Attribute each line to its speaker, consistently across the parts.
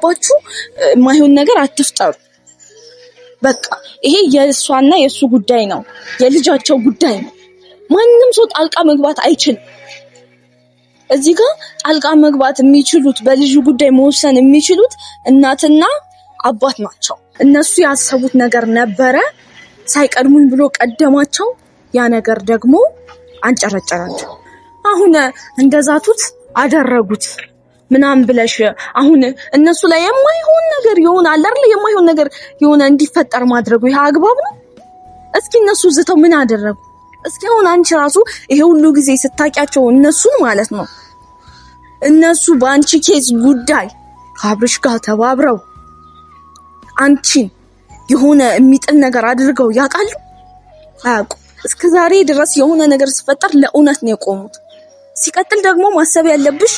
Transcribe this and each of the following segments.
Speaker 1: ባችሁ ማይሆን ነገር አትፍጠሩ። በቃ ይሄ የእሷና የእሱ ጉዳይ ነው፣ የልጃቸው ጉዳይ ነው። ማንንም ሰው ጣልቃ መግባት አይችልም። እዚህ ጋር ጣልቃ መግባት የሚችሉት በልጁ ጉዳይ መወሰን የሚችሉት እናትና አባት ናቸው። እነሱ ያሰቡት ነገር ነበረ፣ ሳይቀድሙን ብሎ ቀደማቸው። ያ ነገር ደግሞ አንጨረጨራቸው። አሁን እንደዛቱት አደረጉት ምናምን ብለሽ አሁን እነሱ ላይ የማይሆን ነገር ይሆናል አይደል? የማይሆን ነገር የሆነ እንዲፈጠር ማድረጉ ይሄ አግባብ ነው? እስኪ እነሱ ዝተው ምን አደረጉ? እስኪ አሁን አንቺ ራሱ ይሄ ሁሉ ጊዜ ስታቂያቸው እነሱን ማለት ነው እነሱ በአንቺ ኬዝ ጉዳይ ከአብርሽ ጋር ተባብረው አንቺን የሆነ የሚጥል ነገር አድርገው ያውቃሉ? አያውቁም። እስከዛሬ ድረስ የሆነ ነገር ሲፈጠር ለእውነት ነው የቆሙት። ሲቀጥል ደግሞ ማሰብ ያለብሽ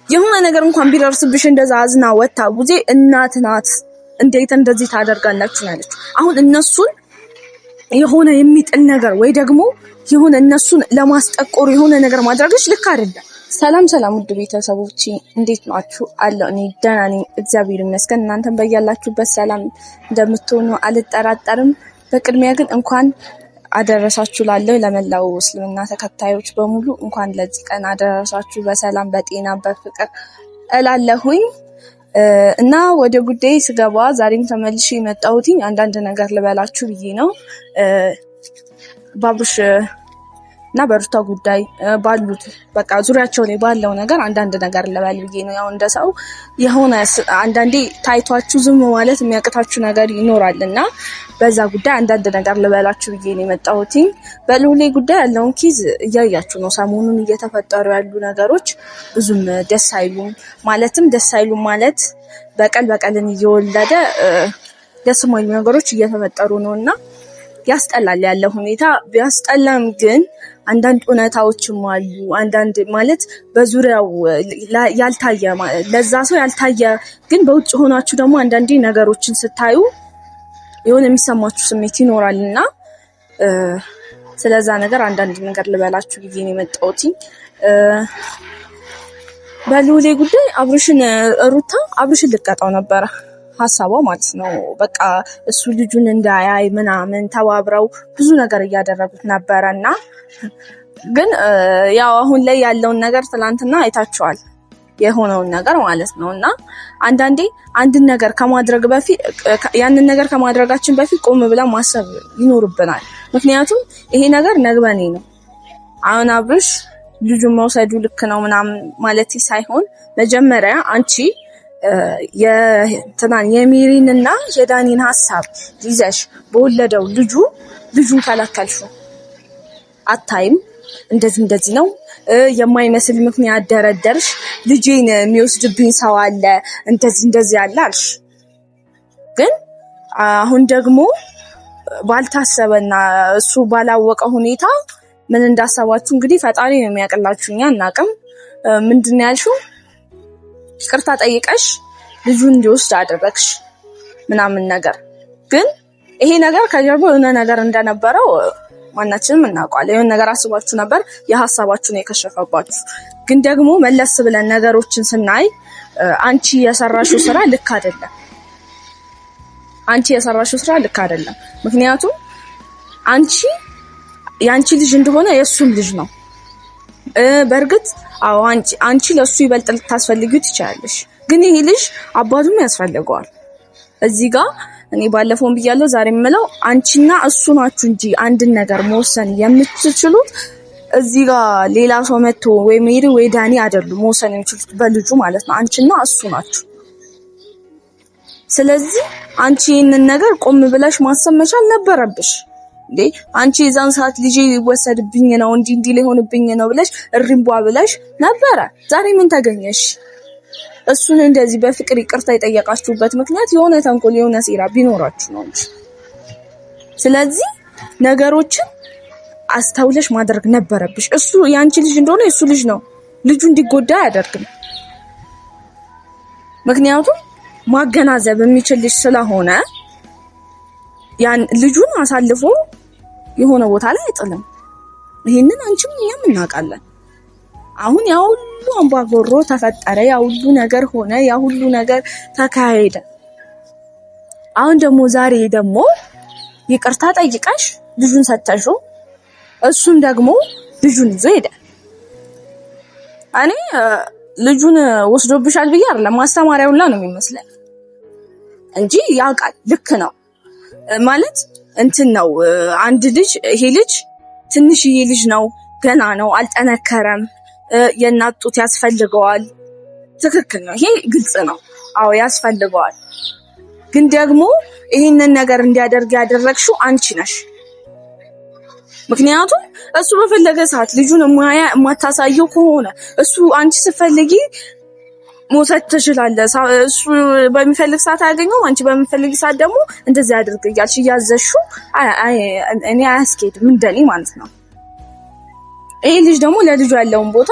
Speaker 1: የሆነ ነገር እንኳን ቢደርስብሽ እንደዛ አዝና ወጣ ጉዜ እናት ናት፣ እንዴት እንደዚህ ታደርጋላችሁ ያለች። አሁን እነሱን የሆነ የሚጥል ነገር ወይ ደግሞ የሆነ እነሱን ለማስጠቆር የሆነ ነገር ማድረግሽ ልክ አይደለም። ሰላም ውድ ቤተሰቦቼ እንዴት ናችሁ? አለው እኔ ደህና ነኝ እግዚአብሔር ይመስገን። እናንተም በያላችሁበት ሰላም እንደምትሆኑ አልጠራጠርም። በቅድሚያ ግን እንኳን አደረሳችሁ ላለው ለመላው እስልምና ተከታዮች በሙሉ እንኳን ለዚህ ቀን አደረሳችሁ በሰላም በጤና በፍቅር እላለሁኝ። እና ወደ ጉዳይ ስገባ ዛሬም ተመልሼ የመጣሁት አንዳንድ ነገር ልበላችሁ ብዬ ነው። ባብርሽ እና በሩታ ጉዳይ ባሉት በቃ ዙሪያቸው ላይ ባለው ነገር አንዳንድ ነገር ልበል ብዬ ነው። ያው እንደ ሰው የሆነ አንዳንዴ ታይቷችሁ ዝም ማለት የሚያቅታችሁ ነገር ይኖራልና በዛ ጉዳይ አንዳንድ ነገር ልበላችሁ ብዬ ነው የመጣሁት። በልዑሌ ጉዳይ ያለውን ኬዝ እያያችሁ ነው። ሰሞኑን እየተፈጠሩ ያሉ ነገሮች ብዙም ደስ አይሉም። ደስ አይሉም ማለት በቀልን እየወለደ ደስ የማይሉ ነገሮች እየተፈጠሩ ነውና ያስጠላል ያለው ሁኔታ። ቢያስጠላም ግን አንዳንድ እውነታዎችም አሉ። አንዳንድ ማለት በዙሪያው ያልታየ ለዛ ሰው ያልታየ ግን በውጭ ሆናችሁ ደግሞ አንዳንዴ ነገሮችን ስታዩ የሆነ የሚሰማችሁ ስሜት ይኖራልና ስለዛ ነገር አንዳንድ ነገር ልበላችሁ ብዬ ነው የመጣሁት። በልዑሌ ጉዳይ አብርሽን ልቀጣው ነበረ ሀሳቧ ማለት ነው። በቃ እሱ ልጁን እንዳያይ ምናምን ተባብረው ብዙ ነገር እያደረጉት ነበረና ግን ያው አሁን ላይ ያለውን ነገር ትላንትና አይታችኋል የሆነውን ነገር ማለት ነውና አንዳንዴ አንድን ነገር ከማድረግ በፊት ያንን ነገር ከማድረጋችን በፊት ቆም ብለን ማሰብ ይኖርብናል። ምክንያቱም ይሄ ነገር ነግበኔ ነው። አሁን አብርሽ ልጁን መውሰዱ ልክ ነው ምናምን ማለት ሳይሆን መጀመሪያ አንቺ የሚሪንና የዳኒን ሐሳብ ይዘሽ በወለደው ልጁን ከለከልሽው። አታይም እንደዚህ ነው የማይመስል ምክንያት ደረደርሽ። ልጄን የሚወስድብኝ ሰው አለ እንደዚህ አለ አልሽ። ግን አሁን ደግሞ ባልታሰበና እሱ ባላወቀ ሁኔታ ምን እንዳሰባችሁ እንግዲህ ፈጣሪ ነው የሚያውቅላችሁ፣ እኛ አናውቅም። ምንድነው ያልሽው? ይቅርታ ጠይቀሽ ልጁን እንዲወስድ አደረግሽ ምናምን ነገር። ግን ይሄ ነገር ከጀርባው የሆነ ነገር እንደነበረው ማናችንም እናውቃለን። የሆነ ነገር አስባችሁ ነበር፣ የሐሳባችሁን የከሸፈባችሁ። ግን ደግሞ መለስ ብለን ነገሮችን ስናይ አንቺ የሰራሽው ስራ ልክ አይደለም። ምክንያቱም የአንቺ ልጅ እንደሆነ የእሱም ልጅ ነው። በእርግጥ አንቺ ለሱ ይበልጥ ልታስፈልጊው ትችላለሽ። ግን ይሄ ልጅ አባቱም ያስፈልገዋል። እዚህ ጋር እኔ ባለፈውን ብያለሁ ዛሬ የምለው አንቺና እሱ ናችሁ እንጂ አንድን ነገር መወሰን የምትችሉት እዚህ ጋር ሌላ ሰው መጥቶ ወይ ሜሪ ወይ ዳኒ አይደሉም መወሰን የሚችሉት በልጁ ማለት ነው። አንቺና እሱ ናችሁ። ስለዚህ አንቺ ይሄንን ነገር ቆም ብለሽ ማሰብ መቻል ነበረብሽ። አንቺ የዛን ሰዓት ልጄ ሊወሰድብኝ ነው እንዲህ ሊሆንብኝ ነው ብለሽ እሪምቧ ብለሽ ነበረ። ዛሬ ምን ተገኘሽ? እሱን እንደዚህ በፍቅር ይቅርታ የጠየቃችሁበት ምክንያት የሆነ ተንኮል የሆነ ሴራ ቢኖራችሁ ነው እንጂ። ስለዚህ ነገሮችን አስተውለሽ ማድረግ ነበረብሽ። እሱ ያንቺ ልጅ እንደሆነ የሱ ልጅ ነው። ልጁ እንዲጎዳ አያደርግም። ምክንያቱም ማገናዘብ የሚችል ልጅ ስለሆነ ያን ልጁን አሳልፎ የሆነ ቦታ ላይ አይጥልም። ይሄንን አንቺም እኛም እናውቃለን። አሁን ያ ሁሉ አምባጓሮ ተፈጠረ፣ ያ ሁሉ ነገር ሆነ፣ ያ ሁሉ ነገር ተካሄደ። አሁን ደግሞ ዛሬ ደግሞ ይቅርታ ጠይቀሽ ልጁን ሰተሽው እሱም ደግሞ ልጁን ይዞ ሄደ። እኔ ልጁን ወስዶብሻል ብዬ አይደለም ማስተማሪያውላ ነው የሚመስለኝ እንጂ ያውቃል። ልክ ነው ማለት እንትን ነው። አንድ ልጅ ይሄ ልጅ ትንሽዬ ልጅ ነው፣ ገና ነው፣ አልጠነከረም፣ የእናት ጡት ያስፈልገዋል። ትክክል ነው፣ ይሄ ግልጽ ነው። አዎ ያስፈልገዋል። ግን ደግሞ ይሄንን ነገር እንዲያደርግ ያደረግሽው አንቺ ነሽ። ምክንያቱም እሱ በፈለገ ሰዓት ልጁን የማታሳየው ከሆነ እሱ አንቺ ስትፈልጊ መውሰድ ትችላለህ። እሱ በሚፈልግ ሰዓት አያገኘውም፣ አንቺ በሚፈልግ ሰዓት ደግሞ እንደዚህ አድርግ እያልሽ እያዘዝሽው እኔ አያስኬድም፣ እንደኔ ማለት ነው። ይሄ ልጅ ደግሞ ለልጁ ያለውን ቦታ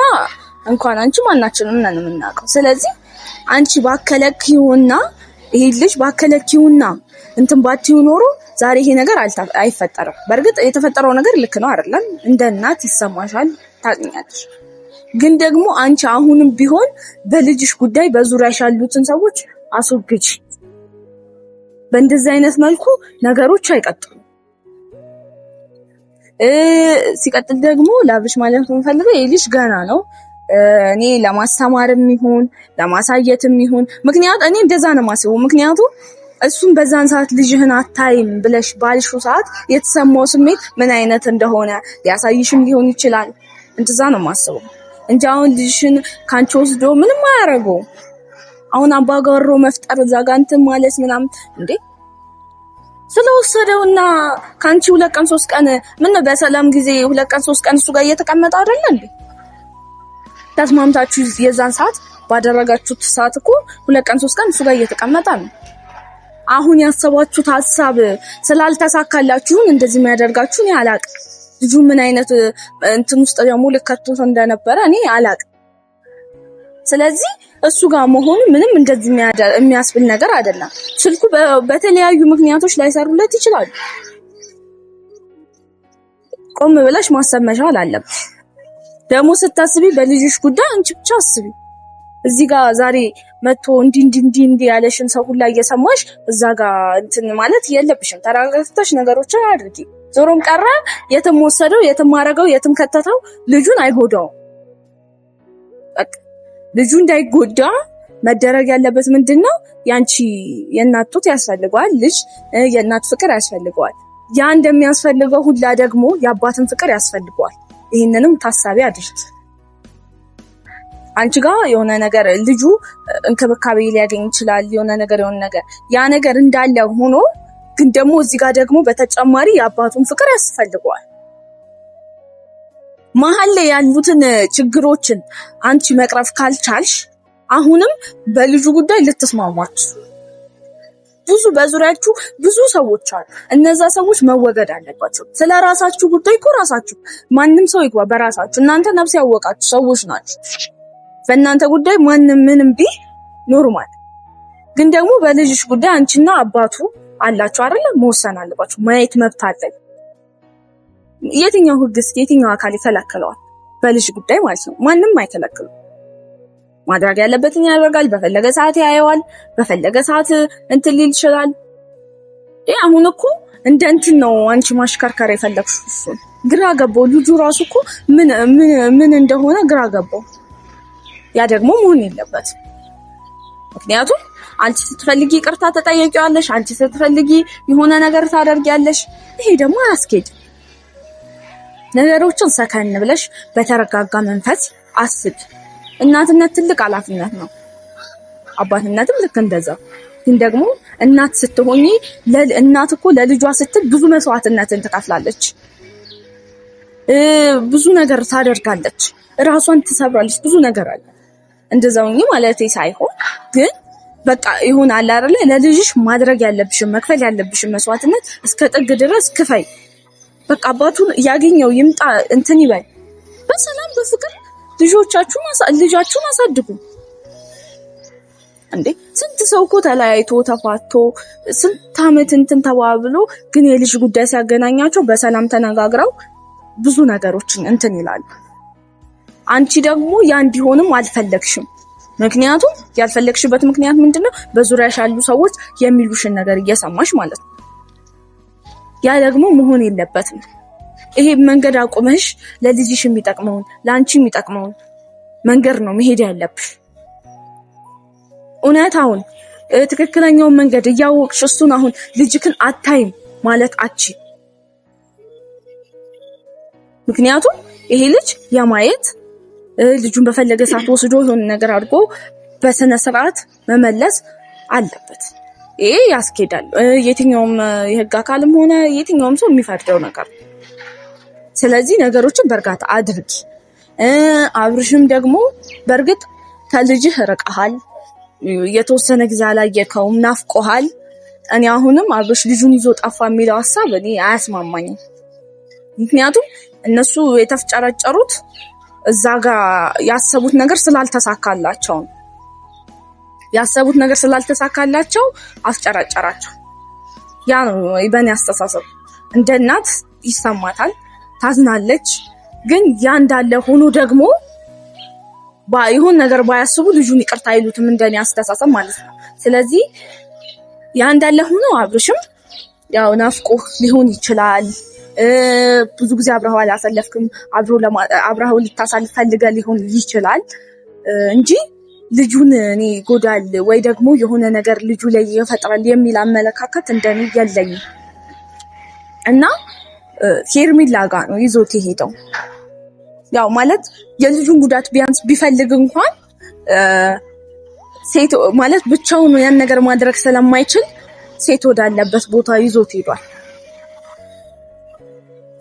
Speaker 1: እንኳን አንቺ ማናችንም ነን የምናውቀው። ስለዚህ አንቺ ባከለኪውና ይሄ ልጅ ባከለኪውና እንትን ባትዩ ኖሮ ዛሬ ይሄ ነገር አይፈጠርም። በእርግጥ የተፈጠረው ነገር ልክ ነው አይደለም? እንደ እናት ይሰማሻል፣ ታውቂኛለሽ። ግን ደግሞ አንቺ አሁንም ቢሆን በልጅሽ ጉዳይ በዙሪያሽ ያሉትን ሰዎች አስወግጂ። በእንደዚህ አይነት መልኩ ነገሮች አይቀጥሉም። ሲቀጥል ደግሞ ላብሽ ማለት የምፈልገው ይሄ ልጅ ገና ነው። እኔ ለማስተማርም ይሁን ለማሳየትም ይሁን ምክንያት እኔ እንደዛ ነው የማስበው። ምክንያቱም እሱን በዛን ሰዓት ልጅህን አታይም ብለሽ ባልሽው ሰዓት የተሰማው ስሜት ምን አይነት እንደሆነ ሊያሳይሽም ሊሆን ይችላል። እንደዛ ነው የማስበው እንጂ አሁን ልጅሽን ካንቺ ወስዶ ምንም አያረገው። አሁን አባጋሮ መፍጠር እዛ ጋር እንትን ማለት ምናምን እንዴ ስለወሰደውና ካንቺ 2 ቀን 3 ቀን ምን በሰላም ጊዜ 2 ቀን 3 ቀን እሱ ጋር እየተቀመጠ አይደል እንዴ? ተስማምታችሁ የዛን ሰዓት ባደረጋችሁት ሰዓት እኮ 2 ቀን 3 ቀን እሱ ጋር እየተቀመጠ ነው። አሁን ያሰባችሁት ሐሳብ ስላልተሳካላችሁ እንደዚህ የሚያደርጋችሁ እኔ አላቅም። ልጁ ምን አይነት እንትን ውስጥ ደግሞ ልከቱት እንደነበረ እኔ አላቅም። ስለዚህ እሱ ጋር መሆኑ ምንም እንደዚህ የሚያስብል ነገር አይደለም። ስልኩ በተለያዩ ምክንያቶች ላይሰሩለት ይችላሉ። ቆም ብለሽ ማሰብ መቻል አለብሽ። ደግሞ ስታስቢ በልጅሽ ጉዳይ አንቺ ብቻ አስቢ። እዚህ ጋር ዛሬ መጥቶ እንዲ ያለሽን ሰው ሁላ እየሰማሽ እዛ ጋር እንትን ማለት የለብሽም። ተረጋግተሽ ነገሮችን አድርጊ። ዞሮም ቀረ የትም ወሰደው የትም አረገው የትም ከተተው ልጁን አይጎዳውም። በቃ ልጁ እንዳይጎዳ መደረግ ያለበት ምንድነው? ያንቺ የእናት ጡት ያስፈልገዋል። ልጅ የእናት ፍቅር ያስፈልገዋል። ያ እንደሚያስፈልገው ሁላ ደግሞ የአባትን ፍቅር ያስፈልገዋል። ይሄንንም ታሳቢ አድርጊ። አንቺ ጋር የሆነ ነገር ልጁ እንክብካቤ ሊያገኝ ይችላል። የሆነ ነገር ያ ነገር እንዳለ ሆኖ ግን ደግሞ እዚህ ጋር ደግሞ በተጨማሪ የአባቱን ፍቅር ያስፈልገዋል። መሀል ላይ ያሉትን ችግሮችን አንቺ መቅረፍ ካልቻልሽ አሁንም በልጁ ጉዳይ ልትስማማችሁ በዙሪያችሁ ብዙ ሰዎች አሉ። እነዛ ሰዎች መወገድ አለባቸው። ስለራሳችሁ ጉዳይ እኮ ራሳችሁ ማንም ሰው ይግባ በራሳችሁ። እናንተ ነፍስ ያወቃችሁ ሰዎች ናችሁ። በእናንተ ጉዳይ ማንም ምንም ቢል ኖርማል። ግን ደግሞ በልጅሽ ጉዳይ አንቺና አባቱ አላችሁ አይደል? መወሰን አለባችሁ። ማየት መብት አለ። የትኛው ህግስ የትኛው አካል ይከለክለዋል? በልጅ ጉዳይ ማለት ነው። ማንም አይከለክለው። ማድረግ ያለበትን ያደርጋል። በፈለገ ሰዓት ያየዋል። በፈለገ ሰዓት እንትን ሊል ይችላል። አሁን እኮ እንደ እንትን ነው አንቺ ማሽከርከር የፈለግሽው። እሱ ግራ ገባው። ልጁ ራሱ እኮ ምን እንደሆነ ግራ ገባው። ያ ደግሞ መሆን የለበትም። ምክንያቱም አንቺ ስትፈልጊ ይቅርታ ተጠየቂዋለሽ፣ አንቺ ስትፈልጊ የሆነ ነገር ታደርጊያለሽ። ይሄ ደግሞ አያስኬድም። ነገሮችን ሰከን ብለሽ በተረጋጋ መንፈስ አስብ። እናትነት ትልቅ ኃላፊነት ነው። አባትነትም ልክ እንደዛው። ግን ደግሞ እናት ስትሆኚ እናት እኮ ለልጇ ስትል ብዙ መስዋዕትነትን ትከፍላለች። ብዙ ነገር ታደርጋለች። ራሷን ትሰብራለች። ብዙ ነገር አለ። እንደዛውኝ ማለት ሳይሆን ግን በቃ ይሆናል አይደለ? ለልጅሽ ማድረግ ያለብሽን መክፈል ያለብሽን መስዋዕትነት እስከ ጥግ ድረስ ክፈይ። በቃ አባቱን ያገኘው ይምጣ እንትን ይበል። በሰላም በፍቅር ልጃችሁን አሳድጉ። እንዴ ስንት ሰው እኮ ተለያይቶ ተፋቶ ስንት ዓመት እንትን ተባብሎ ግን የልጅ ጉዳይ ሲያገናኛቸው በሰላም ተነጋግረው ብዙ ነገሮችን እንትን ይላሉ። አንቺ ደግሞ ያ እንዲሆንም አልፈለግሽም። ምክንያቱም ያልፈለግሽበት ምክንያት ምንድነው? በዙሪያሽ ያሉ ሰዎች የሚሉሽን ነገር እየሰማሽ ማለት ነው። ያ ደግሞ መሆን የለበትም። ይሄ መንገድ አቁመሽ ለልጅሽ የሚጠቅመውን ለአንቺ የሚጠቅመውን መንገድ ነው መሄድ ያለብሽ። እውነታውን ትክክለኛውን መንገድ እያወቅሽ እሱን አሁን ልጅክን አታይም ማለት አቺ። ምክንያቱም ይሄ ልጅ የማየት ልጁን በፈለገ ሰዓት ወስዶ የሆነ ነገር አድርጎ በስነ ስርዓት መመለስ አለበት። ይሄ ያስኬዳል። የትኛውም የህግ አካልም ሆነ የትኛውም ሰው የሚፈርደው ነገር። ስለዚህ ነገሮችን በእርጋታ አድርጊ። አብርሽም ደግሞ በእርግጥ ከልጅህ ርቀሃል፣ የተወሰነ ጊዜ አላየከውም፣ ናፍቆሃል። እኔ አሁንም አብርሽ ልጁን ይዞ ጠፋ የሚለው ሀሳብ እኔ አያስማማኝም። ምክንያቱም እነሱ የተፍጨረጨሩት እዛ ጋር ያሰቡት ነገር ስላልተሳካላቸው ነው። ያሰቡት ነገር ስላልተሳካላቸው አስጨረጨራቸው። ያ ነው በእኔ አስተሳሰብ። እንደ እናት ይሰማታል፣ ታዝናለች። ግን ያ እንዳለ ሆኖ ደግሞ ይሁን ነገር ባያስቡ ልጁን ይቅርታ አይሉትም፣ እንደኔ አስተሳሰብ ማለት ነው። ስለዚህ ያ እንዳለ ሆኖ አብርሽም ያው ናፍቆ ሊሆን ይችላል። ብዙ ጊዜ አብረው አላሳለፍክም፣ አብረው ልታሳልፍ ፈልገህ ሊሆን ይችላል እንጂ ልጁን እኔ ጎዳል ወይ ደግሞ የሆነ ነገር ልጁ ላይ ይፈጥራል የሚል አመለካከት እንደኔ የለኝም። እና ሄርሜላ ጋር ነው ይዞት የሄደው። ያው ማለት የልጁን ጉዳት ቢያንስ ቢፈልግ እንኳን ሴት ማለት ብቻውን ያን ነገር ማድረግ ስለማይችል ሴት ወዳለበት ቦታ ይዞት ሄዷል።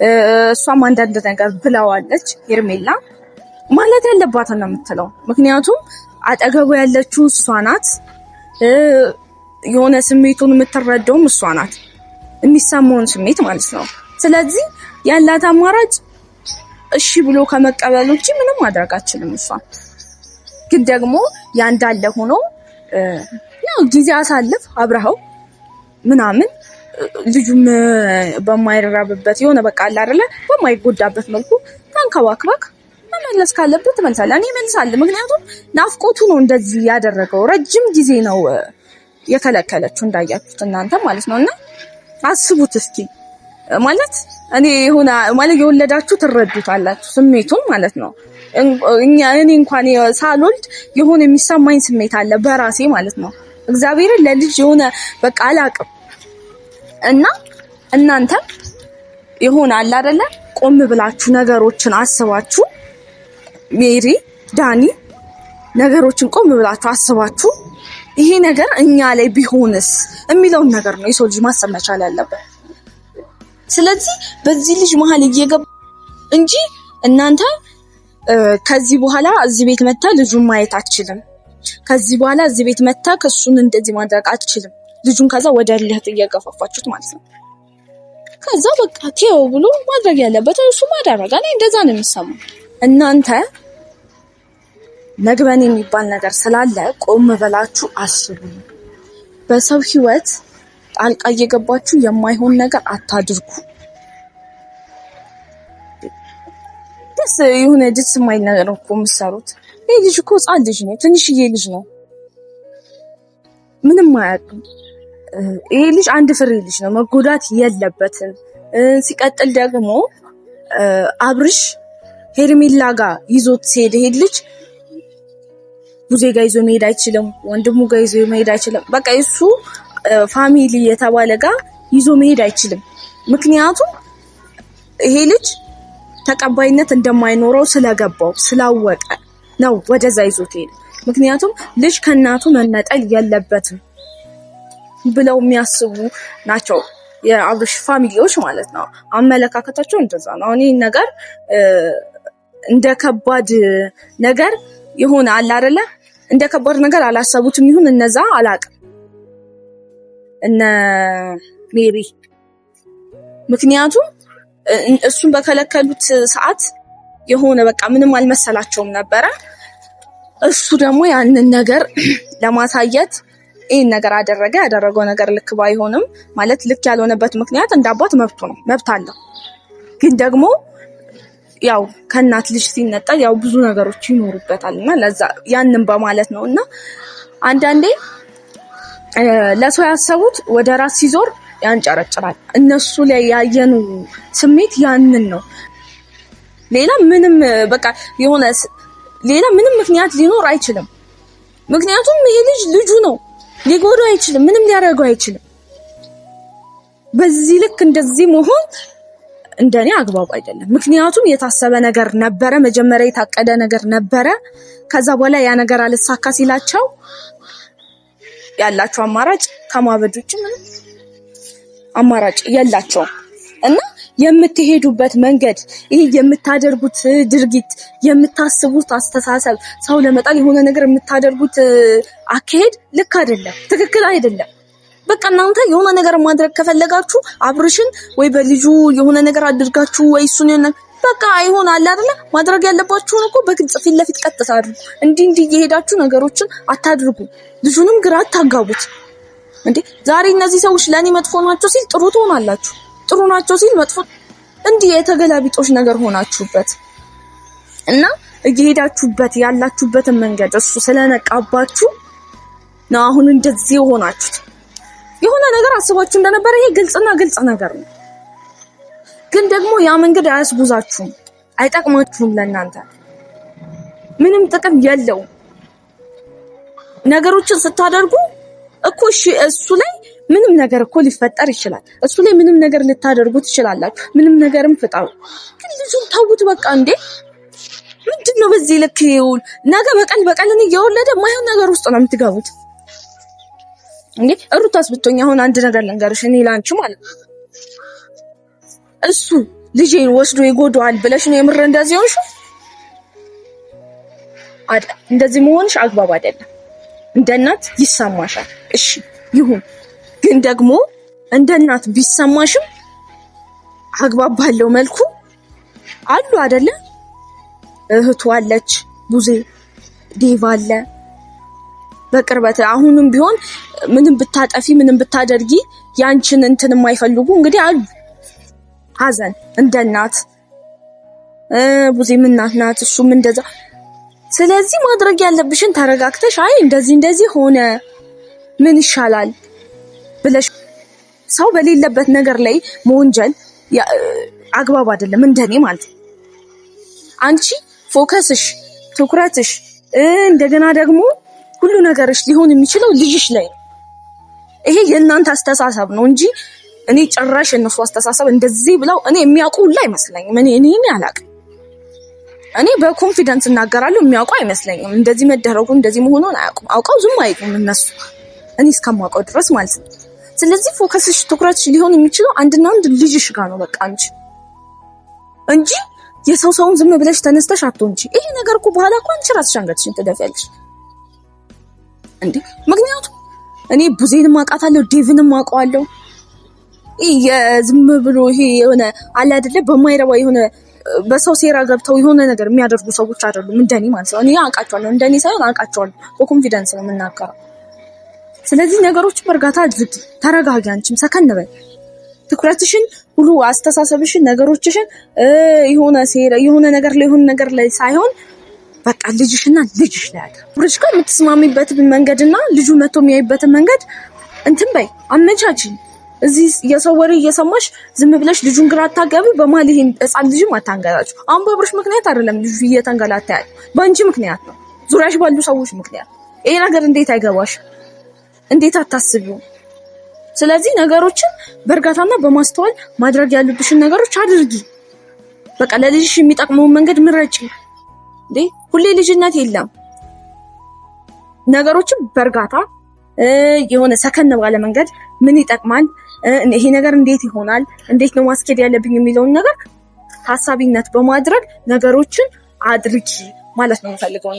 Speaker 1: እሷም አንዳንድ ነገር ብለዋለች ሄርሜላ። ማለት ያለባትን ነው የምትለው። ምክንያቱም አጠገቡ ያለችው እሷ ናት። የሆነ ስሜቱን የምትረዳውም እሷ ናት፣ የሚሰማውን ስሜት ማለት ነው። ስለዚህ ያላት አማራጭ እሺ ብሎ ከመቀበል ውጪ ምንም ማድረግ አትችልም። እሷ ግን ደግሞ ያ እንዳለ ሆኖ ያው ጊዜ አሳልፍ አብረኸው ምናምን ልጁም በማይራብበት የሆነ በቃ አለ አይደለ በማይጎዳበት መልኩ ተንከባክባክ መመለስ ካለበት ትመልሳለህ። እኔ እመልሳለሁ። ምክንያቱም ናፍቆቱ ነው እንደዚህ ያደረገው። ረጅም ጊዜ ነው የከለከለችው እንዳያችሁት እናንተ ማለት ነውና አስቡት እስኪ። ማለት እኔ ሆነ ማለት የወለዳችሁ ትረዱታላችሁ ስሜቱን ማለት ነው። እኔ እንኳን ሳልወልድ የሆነ የሚሰማኝ ስሜት አለ በራሴ ማለት ነው። እግዚአብሔርን ለልጅ የሆነ በቃ አላቅም። እና እናንተ የሆነ አለ አይደለ ቆም ብላችሁ ነገሮችን አስባችሁ ሜሪ ዳኒ ነገሮችን ቆም ብላችሁ አስባችሁ ይሄ ነገር እኛ ላይ ቢሆንስ የሚለውን ነገር ነው የሰው ልጅ ማሰብ መቻል ያለበት። ስለዚህ በዚህ ልጅ መሀል እየገባ እንጂ እናንተ ከዚህ በኋላ እዚህ ቤት መታ ልጁን ማየት አትችልም። ከዚህ በኋላ እዚህ ቤት መታ ከሱን እንደዚህ ማድረግ አትችልም። ልጁን ከዛ ወደ ልህት እየገፋፋችሁት ማለት ነው። ከዛ በቃ ተው ብሎ ማድረግ ያለበት እሱ ማድረግ እኔ እንደዛ ነው የሚሰማው። እናንተ መግበን የሚባል ነገር ስላለ ቆም ብላችሁ አስቡ። በሰው ህይወት ጣልቃ እየገባችሁ የማይሆን ነገር አታድርጉ። ደስ የሆነ ደስ የማይል ነገር እኮ የምትሰሩት። ይሄ ልጅ እኮ ህፃን ልጅ ነው፣ ትንሽዬ ልጅ ነው፣ ምንም አያውቅም። ይሄ ልጅ አንድ ፍሬ ልጅ ነው፣ መጎዳት የለበትም። ሲቀጥል ደግሞ አብርሽ ሄርሜላ ጋር ይዞት ሲሄድ ይሄ ልጅ ቡዜ ጋር ይዞ መሄድ አይችልም፣ ወንድሙ ጋር ይዞ መሄድ አይችልም። በቃ እሱ ፋሚሊ የተባለ ጋር ይዞ መሄድ አይችልም። ምክንያቱም ይሄ ልጅ ተቀባይነት እንደማይኖረው ስለገባው ስላወቀ ነው ወደዛ ይዞት ሄደ። ምክንያቱም ልጅ ከእናቱ መነጠል የለበትም ብለው የሚያስቡ ናቸው የአብርሽ ፋሚሊዎች ማለት ነው። አመለካከታቸው እንደዛ ነው። እኔ ነገር እንደ ከባድ ነገር ይሁን አለ አይደለ እንደ ከባድ ነገር አላሰቡትም ይሁን እነዛ አላቅም እነ ሜሪ። ምክንያቱም እሱን በከለከሉት ሰዓት የሆነ በቃ ምንም አልመሰላቸውም ነበረ። እሱ ደግሞ ያንን ነገር ለማሳየት ይሄን ነገር አደረገ። ያደረገው ነገር ልክ ባይሆንም ማለት ልክ ያልሆነበት ምክንያት እንደ አባት መብቱ ነው፣ መብት አለው። ግን ደግሞ ያው ከእናት ልጅ ሲነጠል ያው ብዙ ነገሮች ይኖሩበታልና ለዛ ያንን በማለት ነውና አንዳንዴ ለሰው ያሰቡት ወደ ራስ ሲዞር ያንጨረጭራል። እነሱ ላይ ያየኑ ስሜት ያንን ነው። ሌላ ምንም በቃ የሆነ ሌላ ምንም ምክንያት ሊኖር አይችልም። ምክንያቱም ይሄ ልጅ ልጁ ነው፣ ሊጎዳው አይችልም፣ ምንም ሊያደርገው አይችልም። በዚህ ልክ እንደዚህ መሆን እንደኔ አግባብ አይደለም። ምክንያቱም የታሰበ ነገር ነበረ፣ መጀመሪያ የታቀደ ነገር ነበረ። ከዛ በኋላ ያ ነገር አልሳካ ሲላቸው ያላቸው አማራጭ ከማበድ ውጭ ምንም አማራጭ የላቸውም እና የምትሄዱበት መንገድ ይሄ የምታደርጉት ድርጊት የምታስቡት አስተሳሰብ ሰው ለመጣል የሆነ ነገር የምታደርጉት አካሄድ ልክ አይደለም፣ ትክክል አይደለም። በቃ እናንተ የሆነ ነገር ማድረግ ከፈለጋችሁ አብርሽን ወይ በልጁ የሆነ ነገር አድርጋችሁ ወይ እሱን የሆነ በቃ አይሆን አይደለ ማድረግ ያለባችሁን እኮ በግልጽ ፊት ለፊት ቀጥታ አድርጉ። እንዲህ እየሄዳችሁ ነገሮችን አታድርጉ። ልጁንም ግራ አታጋቡት እንዴ። ዛሬ እነዚህ ሰዎች ለኔ መጥፎ ናቸው ሲል ጥሩ ትሆናላችሁ፣ ጥሩ ናቸው ሲል መጥፎ። እንዲህ የተገላቢጦሽ ነገር ሆናችሁበት እና እየሄዳችሁበት ያላችሁበትን መንገድ እሱ ስለነቃባችሁ ነው አሁን እንደዚህ ሆናችሁት። የሆነ ነገር አስባችሁ እንደነበረ ይሄ ግልጽ ነገር ነው። ግን ደግሞ ያ መንገድ አያስጉዛችሁም፣ አይጠቅማችሁም። ለእናንተ ምንም ጥቅም የለውም። ነገሮችን ስታደርጉ እኮ እሱ ላይ ምንም ነገር እኮ ሊፈጠር ይችላል። እሱ ላይ ምንም ነገር ልታደርጉ ትችላላችሁ። ምንም ነገርም ፍጣው። ግን ልጁን ተውት በቃ። እንዴ ምንድነው በዚህ ልክ ይውል? ነገ በቀልን እየወለደ ማይሆን ነገር ውስጥ ነው የምትገቡት። እንዴ ሩታስ ብትሆኝ አሁን አንድ ነገር ልንገርሽ፣ እኔ ላንቺ ማለት እሱ ልጄን ወስዶ ይጎዳዋል ብለሽ ነው የምር እንደዚህ ሆንሽ? እንደዚህ መሆንሽ አግባብ አይደለም። እንደ እናት ይሰማሻል፣ እሺ ይሁን። ግን ደግሞ እንደ እናት ቢሰማሽም አግባብ ባለው መልኩ አሉ አይደለ? እህቱ አለች፣ ቡዜ ዴቭ አለ በቅርበት። አሁንም ቢሆን ምንም ብታጠፊ ምንም ብታደርጊ ያንቺን እንትን የማይፈልጉ እንግዲህ አሉ። ሀዘን እንደ እናት ቡዜም እናት ናት፣ እሱም እንደዛ። ስለዚህ ማድረግ ያለብሽን ተረጋግተሽ አይ እንደዚህ ሆነ ምን ይሻላል ብለሽ ሰው በሌለበት ነገር ላይ መወንጀል አግባብ አይደለም፣ እንደኔ ማለት ነው። አንቺ ፎከስሽ ትኩረትሽ እንደገና ደግሞ ሁሉ ነገርሽ ሊሆን የሚችለው ልጅሽ ላይ ነው። ይሄ የእናንተ አስተሳሰብ ነው እንጂ እኔ ጭራሽ እነሱ አስተሳሰብ እንደዚህ ብለው እኔ የሚያውቁ ሁላ አይመስለኝም። እኔ አላውቅም። እኔ በኮንፊደንስ እናገራለሁ፣ የሚያውቁ አይመስለኝም። እንደዚህ መደረጉ እንደዚህ መሆኑን አያውቁም። አውቀው ዝም አይሉም እነሱ፣ እኔ እስከማውቀው ድረስ ማለት ነው። ስለዚህ ፎከስሽ ትኩረትሽ ሊሆን የሚችለው አንድና አንድ ልጅሽ ጋር ነው በቃ እንጂ የሰውን ዝም ብለሽ ተነስተሽ አትሆንጂ። ይሄ ነገር እኮ በኋላ እኮ አንቺ ራስሽ አንገትሽን ትደፊያለሽ እንዴ። ምክንያቱም እኔ ቡዜንም አውቃታለሁ፣ ዴቭንም አውቀዋለሁ። የዝም ብሎ ይሄ የሆነ አለ አይደለ በማይረባ የሆነ በሰው ሴራ ገብተው የሆነ ነገር የሚያደርጉ ሰዎች አይደሉም፣ እንደኔ ማለት ነው። እኔ አውቃቸዋለሁ፣ እንደኔ ሳይሆን አውቃቸዋለሁ። በኮንፊደንስ ነው የምናገረው። ስለዚህ ነገሮች በእርጋታ አድርጊ፣ ተረጋጊ፣ አንቺም ሰከን በይ። ትኩረትሽን ሁሉ አስተሳሰብሽን፣ ነገሮችሽን የሆነ ነገር ላይ ሳይሆን በቃ ልጅሽና ልጅሽ ላይ አድርጊ። ብርሽ ጋር የምትስማሚበት መንገድና ልጁ መጥቶ የሚያይበትን መንገድ እንትን በይ፣ አመቻቺ። እዚህ የሰው ወሬ እየሰማሽ ዝም ብለሽ ልጁን ግራ አታጋቢ። በማል ይሄን ህፃን ልጅም አታንገላችሁ። አሁን በብርሽ ምክንያት አይደለም ልጁ እየተንገላታ ያለ፣ በአንቺ ምክንያት ነው፣ ዙሪያሽ ባሉ ሰዎች ምክንያት። ይሄ ነገር እንዴት አይገባሽ? እንዴት አታስቢው? ስለዚህ ነገሮችን በእርጋታና በማስተዋል ማድረግ ያሉብሽን ነገሮች አድርጊ። በቃ ለልጅሽ የሚጠቅመውን መንገድ ምረጪ። እንዴ ሁሌ ልጅነት የለም። ነገሮችን በእርጋታ የሆነ ሰከን ባለ መንገድ ምን ይጠቅማል፣ ይሄ ነገር እንዴት ይሆናል፣ እንዴት ነው ማስኬድ ያለብኝ የሚለውን ነገር ታሳቢነት በማድረግ ነገሮችን አድርጊ ማለት ነው የምፈልገው።